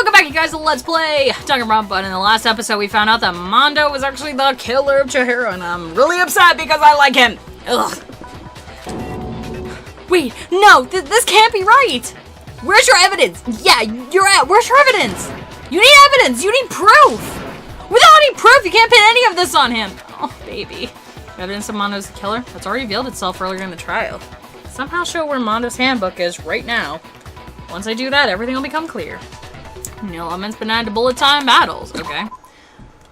Welcome back, you guys, to Let's Play Danganronpa. In the last episode, we found out that Mondo was actually the killer of Chihiro, and I'm really upset because I like him. Ugh. Wait, no, this can't be right. Where's your evidence? Yeah, where's your evidence? You need evidence. You need proof. Without any proof, you can't pin any of this on him. Oh, baby. Evidence of Mondo's the killer? That's already revealed itself earlier in the trial. Somehow show where Mondo's handbook is right now. Once I do that, everything will become clear. New elements been added to bullet time battles. Okay.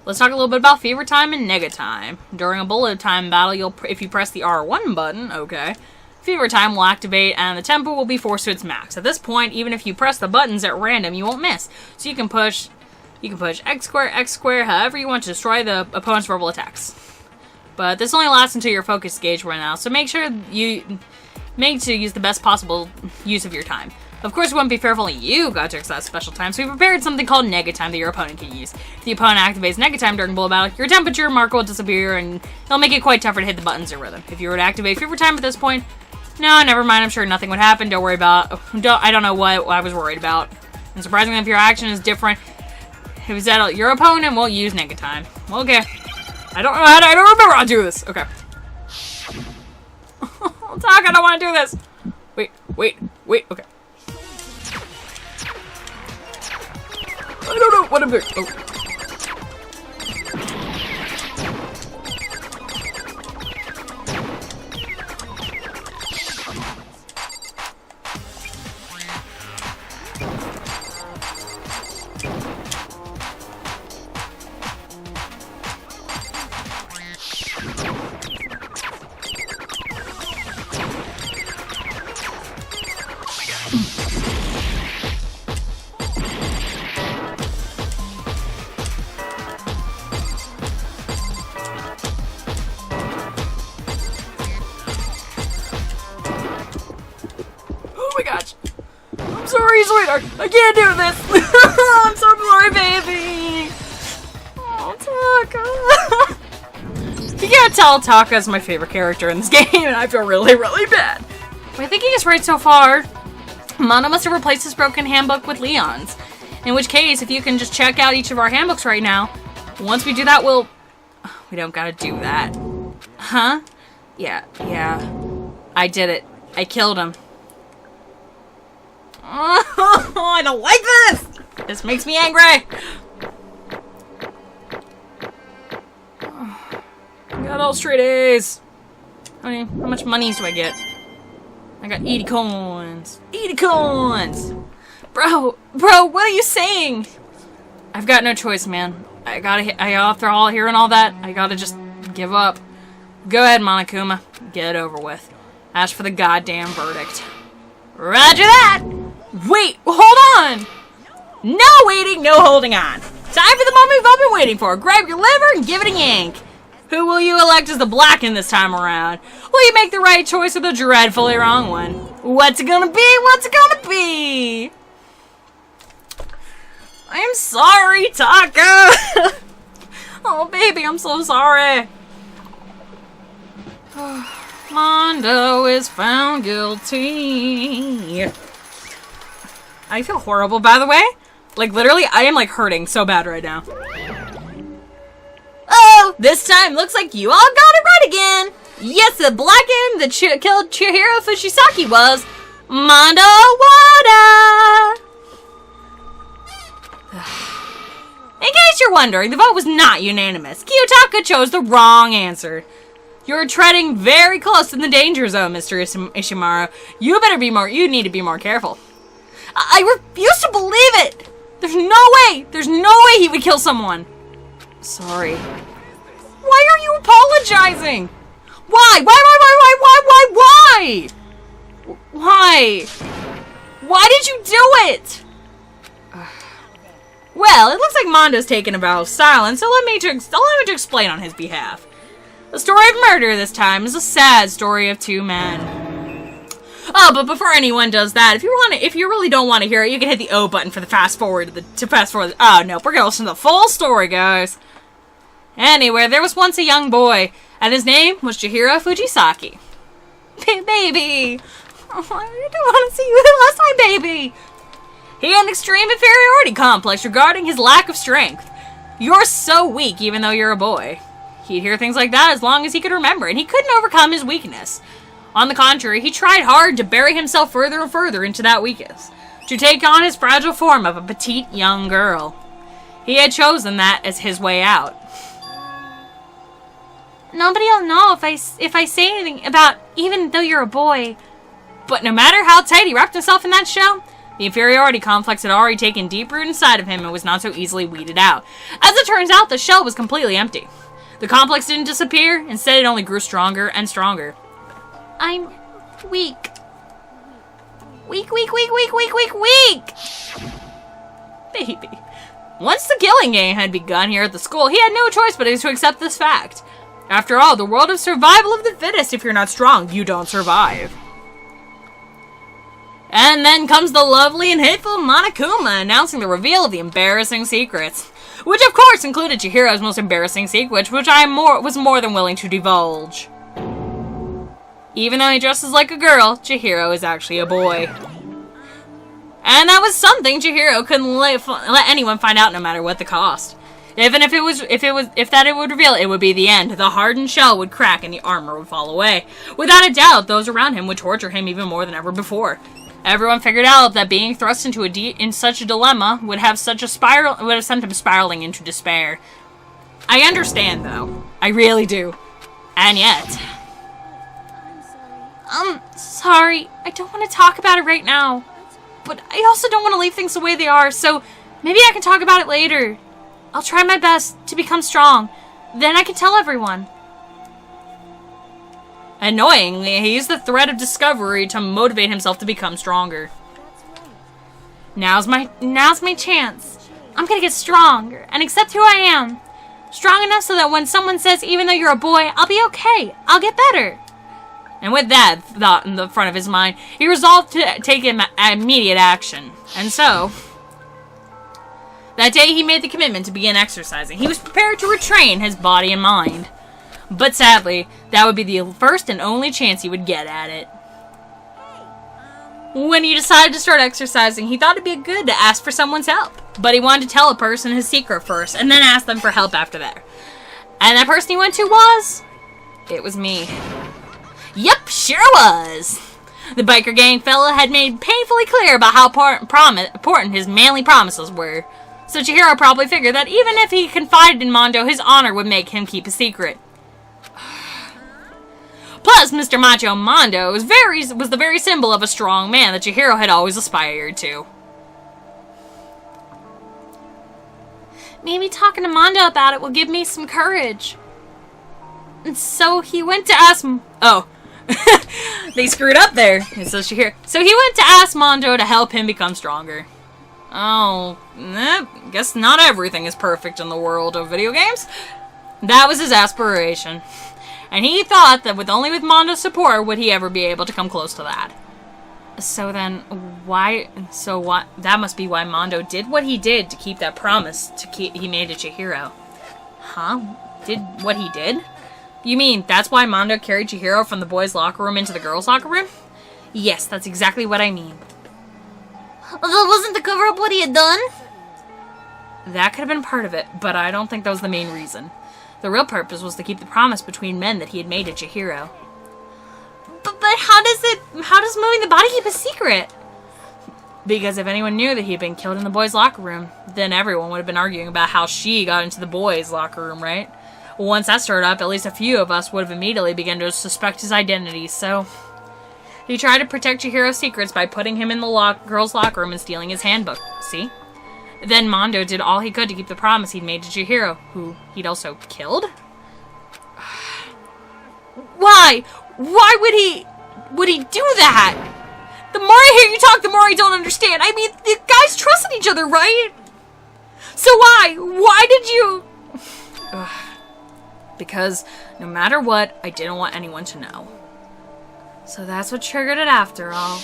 Let's talk a little bit about fever time and nega time. During a bullet time battle, if you press the R1 button, okay, fever time will activate and the tempo will be forced to its max. At this point, even if you press the buttons at random, you won't miss. So you can push X square, however you want to destroy the opponent's verbal attacks. But this only lasts until your focus gauge runs out, so make sure you use the best possible use of your time. Of course, it wouldn't be fair if only you got to access special time, so we prepared something called nega time that your opponent can use. If the opponent activates nega time during bullet battle, your temperature marker will disappear, and it'll make it quite tougher to hit the buttons or rhythm. If you were to activate fever time at this point, no, never mind, I'm sure nothing would happen, don't worry about, I don't know what I was worried about. And surprisingly, if your action is different, if it's that your opponent won't use nega time. Okay. I don't remember how to do this. Okay. Talk, I don't want to do this. Wait, okay. I don't know what I'm doing. Oh. I'm sorry, sweetheart. I can't do this. I'm so sorry, baby. Oh, Taka. You can't tell Taka is my favorite character in this game, and I feel really, really bad. My thinking is right so far. Mondo must have replaced his broken handbook with Leon's. In which case, if you can just check out each of our handbooks right now, once we do that, we don't gotta do that. Huh? Yeah. I did it. I killed him. Oh, I don't like this! This makes me angry! I got all straight A's. How much monies do I get? I got 80 coins. 80 coins! Bro, what are you saying? I've got no choice, man. After all hearing all that, I gotta just give up. Go ahead, Monokuma. Get it over with. Ask for the goddamn verdict. Roger that! Wait, hold on! No waiting, no holding on. Time for the moment we've all been waiting for. Grab your liver and give it a yank. Who will you elect as the Blacken this time around? Will you make the right choice or the dreadfully wrong one? What's it gonna be? What's it gonna be? I'm sorry, Taka! Oh, baby, I'm so sorry. Mondo is found guilty. I feel horrible, by the way. Like, literally, I am, like, hurting so bad right now. Oh, this time looks like you all got it right again. Yes, the Blacken that killed Chihiro Fushisaki was Mondo Wada. In case you're wondering, the vote was not unanimous. Kiyotaka chose the wrong answer. You're treading very close to the danger zone, Mr. Ishimaru. You need to be more careful. I refuse to believe it! There's no way he would kill someone. Sorry. Why are you apologizing? Why? Why did you do it? Well, it looks like Mondo's taken a vow of silence, so allow me to explain on his behalf. The story of murder this time is a sad story of two men. Oh, but before anyone does that, if you really don't want to hear it, you can hit the O button for the fast forward to fast forward. Oh no, we're gonna listen to the full story, guys. Anyway, there was once a young boy, and his name was Chihiro Fujisaki. Baby, oh, I didn't want to see you last time, baby. He had an extreme inferiority complex regarding his lack of strength. You're so weak even though you're a boy. He'd hear things like that as long as he could remember, and he couldn't overcome his weakness. On the contrary, he tried hard to bury himself further and further into that weakness, to take on his fragile form of a petite young girl. He had chosen that as his way out. Nobody will know if I say anything about even though you're a boy. But no matter how tight he wrapped himself in that shell, the inferiority complex had already taken deep root inside of him and was not so easily weeded out. As it turns out, the shell was completely empty. The complex didn't disappear, instead it only grew stronger and stronger. I'm weak. Weak. Baby. Once the killing game had begun here at the school, he had no choice but to accept this fact. After all, the world of survival of the fittest. If you're not strong, you don't survive. And then comes the lovely and hateful Monokuma announcing the reveal of the embarrassing secrets. Which of course included Chihiro's most embarrassing secret, which I was more than willing to divulge. Even though he dresses like a girl, Chihiro is actually a boy. And that was something Chihiro couldn't let anyone find out no matter what the cost. Even if it would reveal, it would be the end. The hardened shell would crack and the armor would fall away. Without a doubt, those around him would torture him even more than ever before. Everyone figured out that being thrust into in such a dilemma would have sent him spiraling into despair. I understand, though. I really do. And yet... sorry. I don't want to talk about it right now. But I also don't want to leave things the way they are, so maybe I can talk about it later. I'll try my best to become strong. Then I can tell everyone. Annoyingly, he used the threat of discovery to motivate himself to become stronger. Now's my chance. I'm gonna get stronger and accept who I am. Strong enough so that when someone says, even though you're a boy, I'll be okay. I'll get better. And with that thought in the front of his mind, he resolved to take immediate action. And so, that day he made the commitment to begin exercising. He was prepared to retrain his body and mind. But sadly, that would be the first and only chance he would get at it. When he decided to start exercising, he thought it'd be good to ask for someone's help. But he wanted to tell a person his secret first, and then ask them for help after that. And that person he went to was... it was me. Yep, sure was! The biker gang fella had made painfully clear about how important his manly promises were. So Chihiro probably figured that even if he confided in Mondo, his honor would make him keep a secret. Plus, Mr. Macho Mondo was the very symbol of a strong man that Chihiro had always aspired to. Maybe talking to Mondo about it will give me some courage. And so he went to ask... oh. They screwed up there. It says Chihiro. So he went to ask Mondo to help him become stronger. Oh, guess not everything is perfect in the world of video games. That was his aspiration. And he thought that only with Mondo's support would he ever be able to come close to that. So then, that must be why Mondo did what he did to keep that promise he made to Chihiro. Huh? Did what he did? You mean that's why Mondo carried Chihiro from the boys' locker room into the girls' locker room? Yes, that's exactly what I mean. That wasn't to cover up what he had done? That could have been part of it, but I don't think that was the main reason. The real purpose was to keep the promise between men that he had made to Chihiro. But how does moving the body keep a secret? Because if anyone knew that he had been killed in the boys' locker room, then everyone would have been arguing about how she got into the boys' locker room, right? Once that started up, at least a few of us would have immediately begun to suspect his identity, so... he tried to protect Chihiro's secrets by putting him in the girls' locker room and stealing his handbook. See? Then Mondo did all he could to keep the promise he'd made to Chihiro, who he'd also killed? Why? Why would he do that? The more I hear you talk, the more I don't understand. I mean, the guys trusted each other, right? So why? Why did you... Because no matter what, I didn't want anyone to know. So that's what triggered it after all.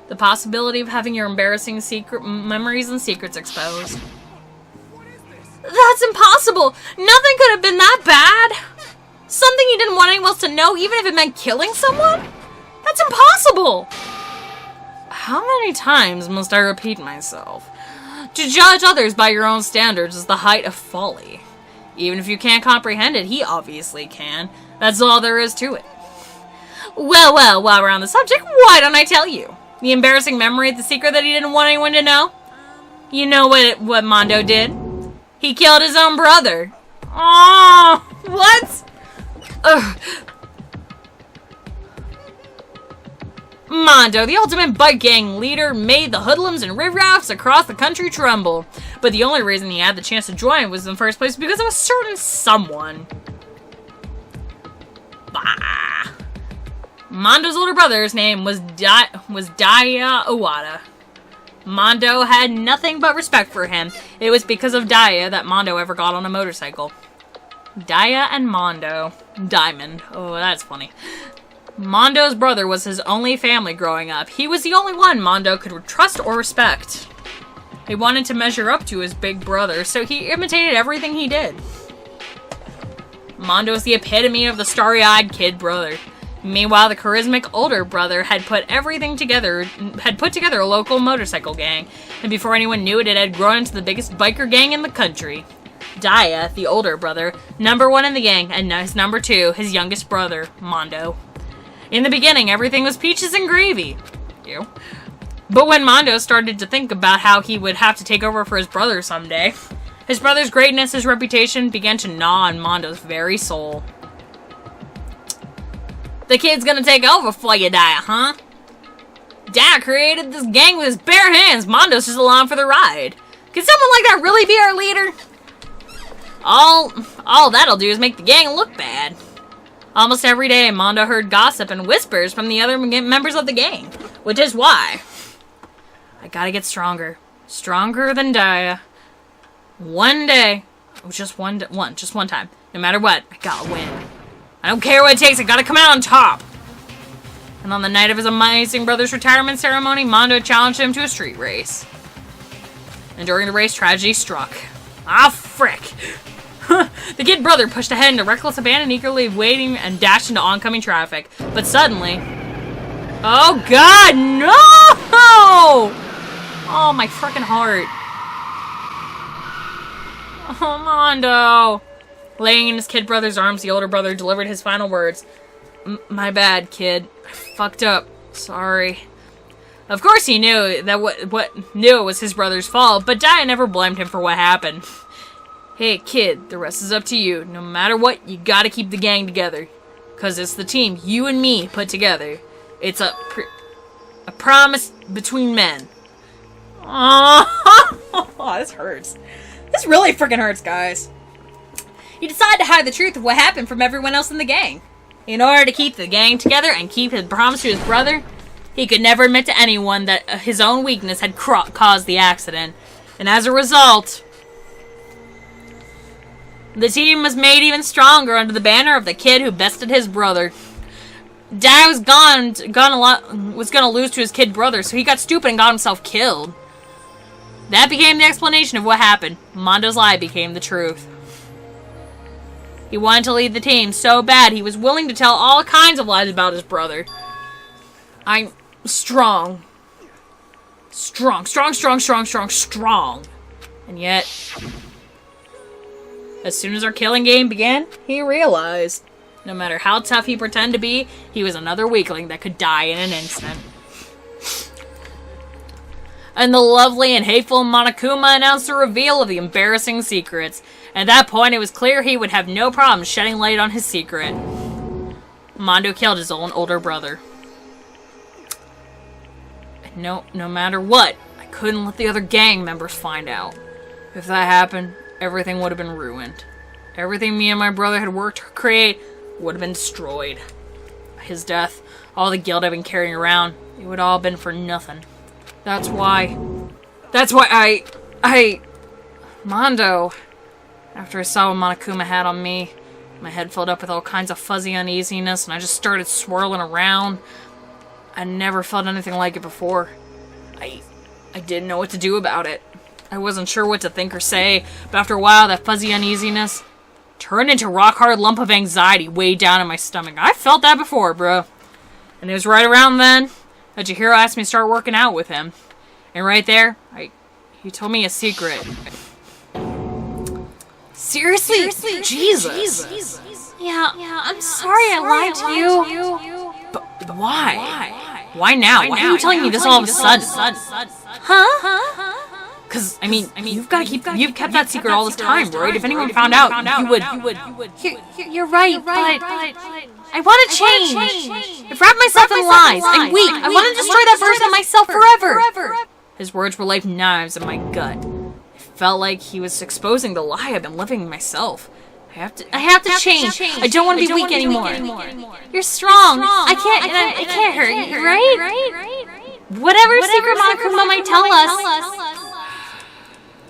The possibility of having your embarrassing memories and secrets exposed. That's impossible! Nothing could have been that bad! Something you didn't want anyone else to know, even if it meant killing someone? That's impossible! How many times must I repeat myself? To judge others by your own standards is the height of folly. Even if you can't comprehend it, he obviously can. That's all there is to it. Well, while we're on the subject, why don't I tell you? The embarrassing memory of the secret that he didn't want anyone to know? You know what Mondo did? He killed his own brother. Oh, what? Ugh. Mondo, the ultimate bike gang leader, made the hoodlums and riffraffs across the country tremble. But the only reason he had the chance to join was in the first place because of a certain someone. Bah. Mondo's older brother's name was Daya Owada. Mondo had nothing but respect for him. It was because of Daya that Mondo ever got on a motorcycle. Daya and Mondo. Diamond. Oh, that's funny. Mondo's brother was his only family growing up. He was the only one Mondo could trust or respect. He wanted to measure up to his big brother, so he imitated everything he did. Mondo was the epitome of the starry-eyed kid brother. Meanwhile, the charismatic older brother had put together a local motorcycle gang, and before anyone knew it, it had grown into the biggest biker gang in the country. Daya, the older brother, number one in the gang, and his number two, his youngest brother, Mondo. In the beginning, everything was peaches and gravy. Ew. But when Mondo started to think about how he would have to take over for his brother someday, his brother's greatness, his reputation, began to gnaw on Mondo's very soul. The kid's gonna take over for you, Daya, huh? Daya created this gang with his bare hands. Mondo's just along for the ride. Can someone like that really be our leader? All that'll do is make the gang look bad. Almost every day, Mondo heard gossip and whispers from the other members of the gang, which is why I gotta get stronger. Stronger than Daya. One day, just one time. No matter what, I gotta win. I don't care what it takes, I gotta come out on top. And on the night of his amazing brother's retirement ceremony, Mondo challenged him to a street race. And during the race, tragedy struck. Ah, frick! The kid brother pushed ahead in a reckless abandon, eagerly waiting and dashed into oncoming traffic. But suddenly... Oh god, no! Oh, my frickin' heart. Oh, Mondo. Laying in his kid brother's arms, the older brother delivered his final words. My bad, kid. I fucked up. Sorry. Of course he knew that what knew it was his brother's fault, but Daya never blamed him for what happened. Hey, kid, the rest is up to you. No matter what, you gotta keep the gang together. 'Cause it's the team you and me put together. It's a promise between men. Oh, this hurts. This really freaking hurts, guys. He decided to hide the truth of what happened from everyone else in the gang. In order to keep the gang together and keep his promise to his brother, he could never admit to anyone that his own weakness had caused the accident. And as a result... the team was made even stronger under the banner of the kid who bested his brother. Dad was gonna lose to his kid brother, so he got stupid and got himself killed. That became the explanation of what happened. Mondo's lie became the truth. He wanted to lead the team so bad he was willing to tell all kinds of lies about his brother. I'm strong. Strong. And yet... as soon as our killing game began, he realized, no matter how tough he pretended to be, he was another weakling that could die in an instant. And the lovely and hateful Monokuma announced the reveal of the embarrassing secrets. At that point, it was clear he would have no problem shedding light on his secret. Mondo killed his own older brother. And no matter what, I couldn't let the other gang members find out. If that happened, everything would have been ruined. Everything me and my brother had worked to create would have been destroyed. His death, all the guilt I've been carrying around, it would all have been for nothing. That's why Mondo, after I saw what Monokuma had on me, my head filled up with all kinds of fuzzy uneasiness, and I just started swirling around. I never felt anything like it before. I didn't know what to do about it. I wasn't sure what to think or say, but after a while, that fuzzy uneasiness turned into a rock-hard lump of anxiety way down in my stomach. I felt that before, bro. And it was right around then Chihiro asked me to start working out with him. And right there, he told me a secret. Seriously? Jesus. Yeah, I'm sorry I lied to you. But why? Why now? Why are you telling me this all of a sudden? Huh? Because, I mean, you've kept that secret all this time, right? If anyone found out, you would. You're right, but I want to change. I've wrapped myself in lies. I'm weak. I want to destroy that version of myself forever. His words were like knives in my gut. It felt like he was exposing the lie I've been living myself. I have to change. I don't want to be weak anymore. You're strong. I can't hurt you, right? Whatever secret Monokuma might tell us.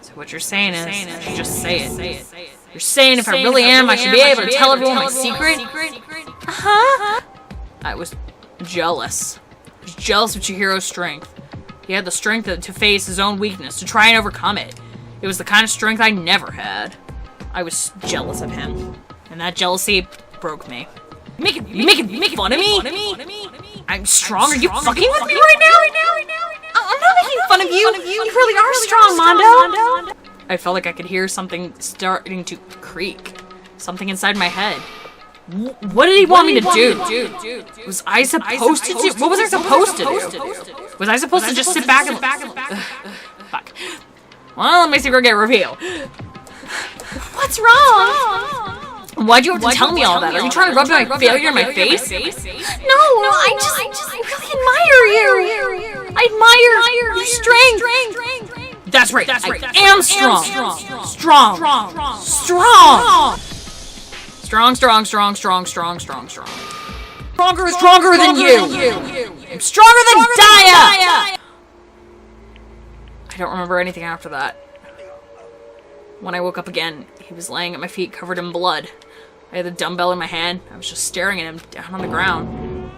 So what you're saying is, I should just say it. You're saying if I really am, I should be able to tell everyone my secret? I was jealous. I was jealous of Chihiro's strength. He had the strength to face his own weakness, to try and overcome it. It was the kind of strength I never had. I was jealous of him, and that jealousy broke me. You making fun of me? I'm strong. Are you fucking with me right now? I'm not making fun of you. You really are strong, Mondo. I felt like I could hear something starting to creak. Something inside my head. What did he want me to do? Was I supposed to do? What was I supposed to do? Was I supposed to just sit back and... Fuck. Well, let my secret get revealed. What's wrong? Why'd you have to tell me all that? Are you trying to rub my failure in my face? No, I really admire you. I admire your strength. That's right. I am strong. Stronger than you. I'm stronger than Daya. I don't remember anything after that. When I woke up again, he was laying at my feet covered in blood. I had the dumbbell in my hand. I was just staring at him down on the ground.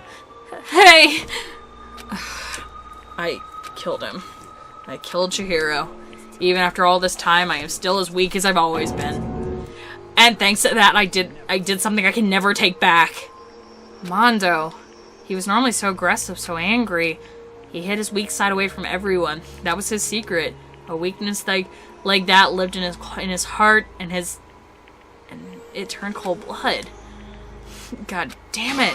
Hey! I killed him. I killed Chihiro. Even after all this time, I am still as weak as I've always been. And thanks to that, I did something I can never take back. Mondo. He was normally so aggressive, so angry. He hid his weak side away from everyone. That was his secret. A weakness like that lived in his heart, and it turned cold blood. God damn it.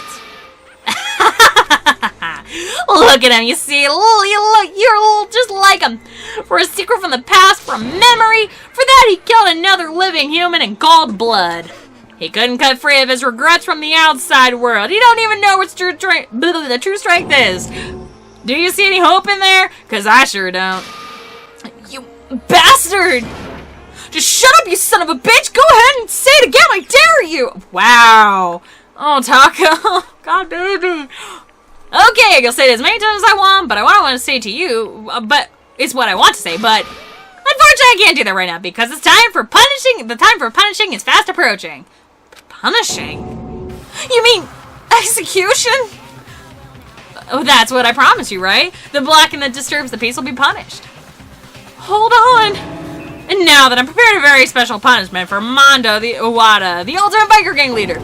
Look at him, you see? You're just like him. For a secret from the past, for a memory, for that he killed another living human in cold blood. He couldn't cut free of his regrets from the outside world. He don't even know what the true strength is. Do you see any hope in there? Because I sure don't. You bastard! Just shut up, you son of a bitch! Go ahead and say it again, I dare you! Wow. Oh, Taco. God, baby. Okay, I'll say it as many times as I want, but what I want to say to you, but it's what I want to say, but unfortunately I can't do that right now because the time for punishing is fast approaching. Punishing? You mean execution? Oh, that's what I promised you, right? The blacking that disturbs the peace will be punished. Hold on. And now that I'm prepared a very special punishment for Mondo the Iwata, the ultimate biker gang leader.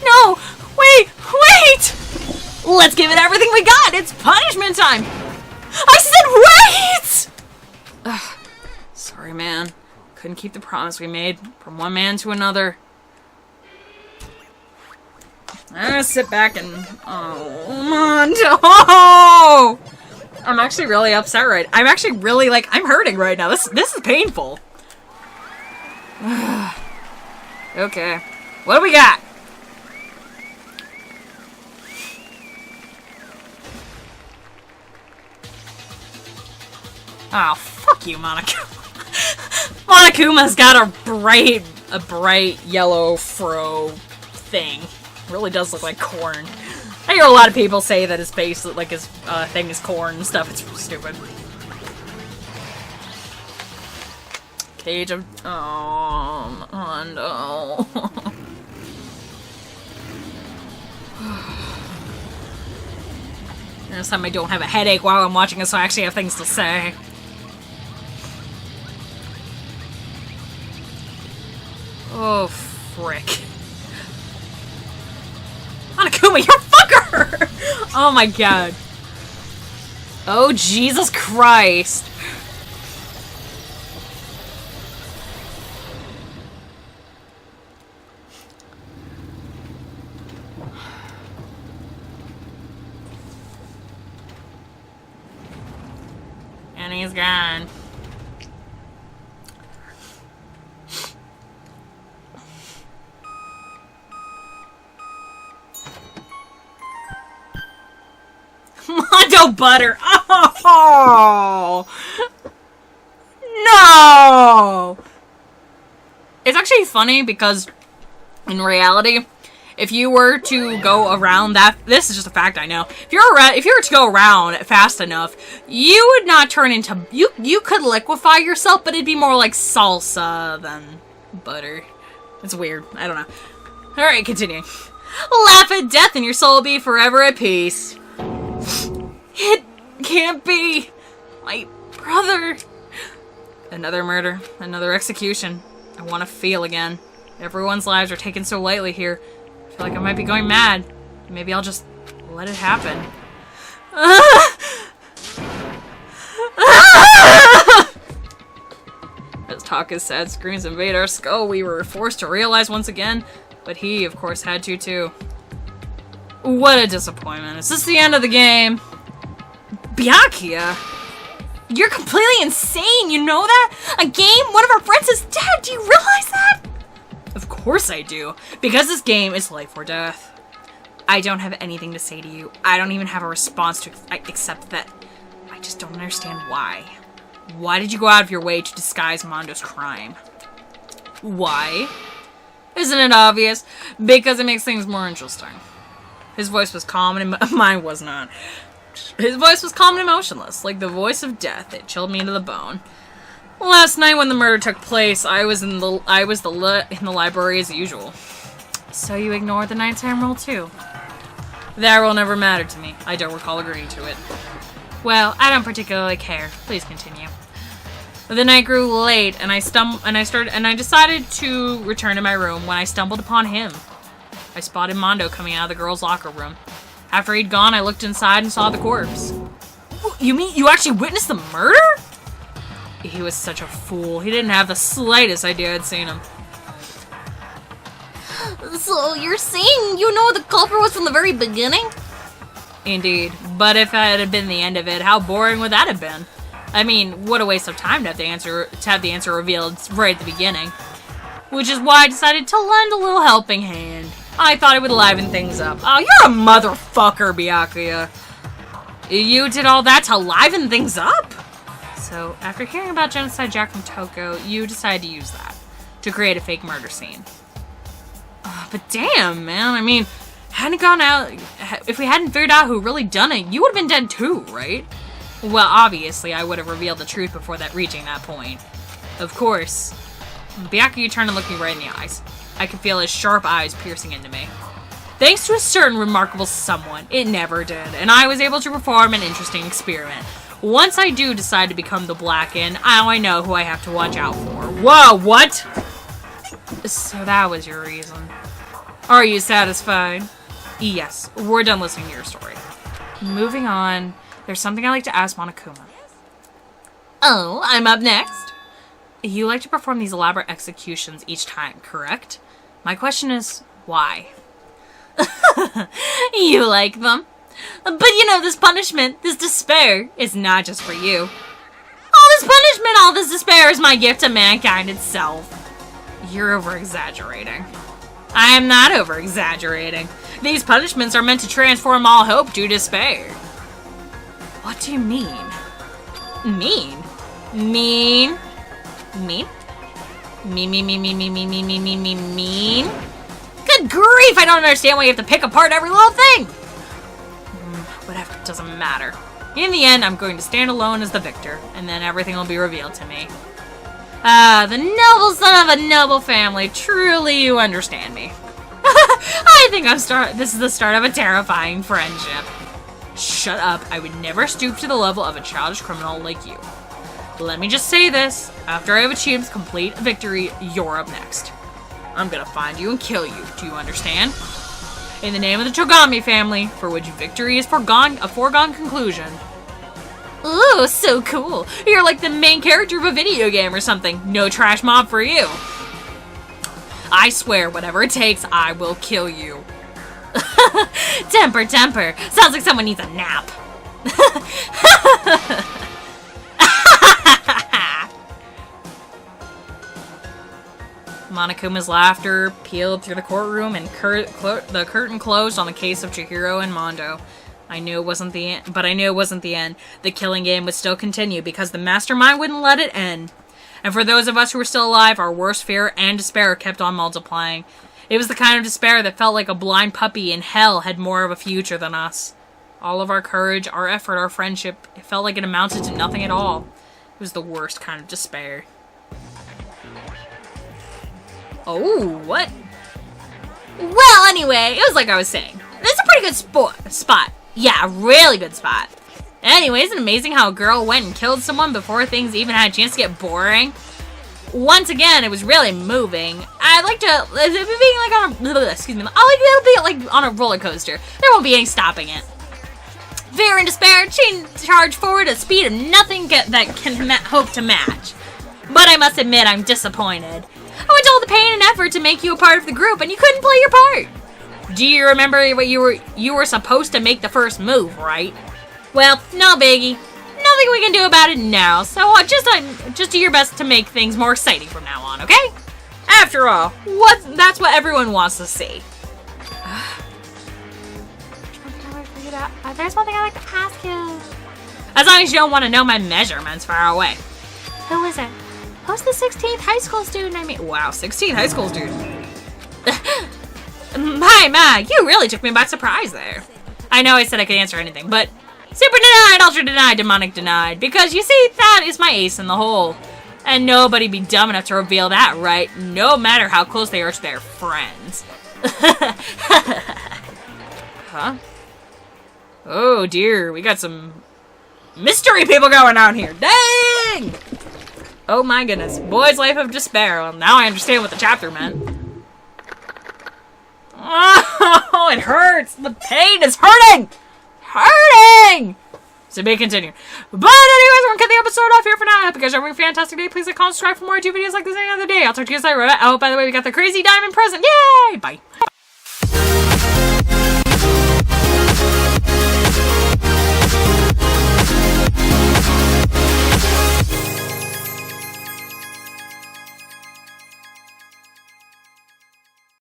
No! Wait! Let's give it everything we got! It's punishment time! I said wait! Ugh. Sorry, man. Couldn't keep the promise we made from one man to another. I'm gonna sit back and... Oh, Mondo! I'm actually really upset I'm actually really, I'm hurting right now. This is painful. Okay. What do we got? Oh, fuck you, Monokuma. Monokuma's got a bright yellow fro thing. Really does look like corn. I hear a lot of people say that his face, his thing is corn and stuff. It's stupid. Cage of... Oh, no. This time I don't have a headache while I'm watching this, so I actually have things to say. Oh, frick. Monokuma, you're a fucker! Oh my god. Oh, Jesus Christ. And he's gone. Mondo butter. Oh no! It's actually funny because in reality, if you were to go around that, this is just a fact I know. If you were to go around fast enough, you would not turn into you could liquefy yourself, but it'd be more like salsa than butter. It's weird. I don't know. All right, continuing. Laugh at death, and your soul will be forever at peace. It can't be. My brother. Another murder. Another execution. I want to feel again. Everyone's lives are taken so lightly here. I feel like I might be going mad. Maybe I'll just let it happen. As Taka's sad screams invade our skull, we were forced to realize once again, but he, of course, had to too. What a disappointment. Is this the end of the game? Byakuya? You're completely insane, you know that? A game? One of our friends is dead, do you realize that? Of course I do, because this game is life or death. I don't have anything to say to you. I don't even have a response to except that I just don't understand why. Why did you go out of your way to disguise Mondo's crime? Why? Isn't it obvious? Because it makes things more interesting. His voice was calm and mine was not. His voice was calm and emotionless, like the voice of death. It chilled me into the bone. Last night when the murder took place, I was in the library as usual. So you ignored the nighttime rule too? That rule never mattered to me. I don't recall agreeing to it. Well, I don't particularly care. Please continue. The night grew late, and I decided to return to my room when I stumbled upon him. I spotted Mondo coming out of the girls' locker room. After he'd gone, I looked inside and saw the corpse. You mean you actually witnessed the murder? He was such a fool. He didn't have the slightest idea I'd seen him. So you're saying you know the culprit was from the very beginning? Indeed. But if that had been the end of it, how boring would that have been? I mean, what a waste of time to have the answer revealed right at the beginning. Which is why I decided to lend a little helping hand. I thought it would liven things up. Oh, you're a motherfucker, Byakuya. You did all that to liven things up? So, after hearing about Genocide Jack from Toko, you decided to use that to create a fake murder scene. But damn, man, I mean, if we hadn't figured out who really done it, you would have been dead too, right? Well, obviously, I would have revealed the truth before reaching that point. Of course. Byakuya turned and looked me right in the eyes. I could feel his sharp eyes piercing into me. Thanks to a certain remarkable someone, it never did, and I was able to perform an interesting experiment. Once I do decide to become the Blacken, now I know who I have to watch out for. Whoa, what? So that was your reason. Are you satisfied? Yes, we're done listening to your story. Moving on, there's something I'd like to ask Monokuma. Oh, I'm up next. You like to perform these elaborate executions each time, correct? My question is, why? You like them? But you know, this punishment, this despair, is not just for you. All this punishment, all this despair is my gift to mankind itself. You're over-exaggerating. I am not over-exaggerating. These punishments are meant to transform all hope to despair. What do you mean? Mean? Mean? Mean? Mean? Good grief, I don't understand why you have to pick apart every little thing! Whatever, it doesn't matter. In the end, I'm going to stand alone as the victor, and then everything will be revealed to me. Ah, the noble son of a noble family. Truly, you understand me. I think this is the start of a terrifying friendship. Shut up. I would never stoop to the level of a childish criminal like you. Let me just say this. After I have achieved complete victory, you're up next. I'm gonna find you and kill you. Do you understand? In the name of the Togami family, for which victory is a foregone conclusion. Ooh, so cool. You're like the main character of a video game or something. No trash mob for you. I swear, whatever it takes, I will kill you. Temper. Sounds like someone needs a nap. Monokuma's laughter peeled through the courtroom and the curtain closed on the case of Chihiro and Mondo. I knew it wasn't the end, but I knew it wasn't the end. The killing game would still continue because the mastermind wouldn't let it end. And for those of us who were still alive, our worst fear and despair kept on multiplying. It was the kind of despair that felt like a blind puppy in hell had more of a future than us. All of our courage, our effort, our friendship, it felt like it amounted to nothing at all. It was the worst kind of despair. Oh, what? Well, anyway, it was like I was saying. This is a pretty good spot. Yeah, a really good spot. Anyway, isn't it amazing how a girl went and killed someone before things even had a chance to get boring? Once again, it was really moving. I'd like to, being like on a, excuse me, I like it'll be like on a roller coaster. There won't be any stopping it. Fear and despair, charge forward at a speed of nothing that can hope to match. But I must admit, I'm disappointed. I went to all the pain and effort to make you a part of the group, and you couldn't play your part. Do you remember what you were supposed to make the first move, right? Well, no biggie. Nothing we can do about it now, so just do your best to make things more exciting from now on, okay? After all, that's what everyone wants to see. There's one thing I'd like to ask you. As long as you don't want to know my measurements far away. Who is it? Who's the 16th high school student I mean? Wow, 16th high school student. My, you really took me by surprise there. I know I said I could answer anything, but super denied, ultra denied, demonic denied. Because you see, that is my ace in the hole. And nobody'd be dumb enough to reveal that, right? No matter how close they are to their friends. Huh? Oh dear, we got some mystery people going on here. Dang! Oh my goodness. Boy's Life of Despair. Well, now I understand what the chapter meant. Oh, it hurts. The pain is hurting. Hurting! To be continued. But anyways, we're gonna cut the episode off here for now. I hope you guys are having a fantastic day. Please like, comment, subscribe for more YouTube videos like this any other day. I'll talk to you guys later. Oh, by the way, we got the crazy diamond present. Yay! Bye.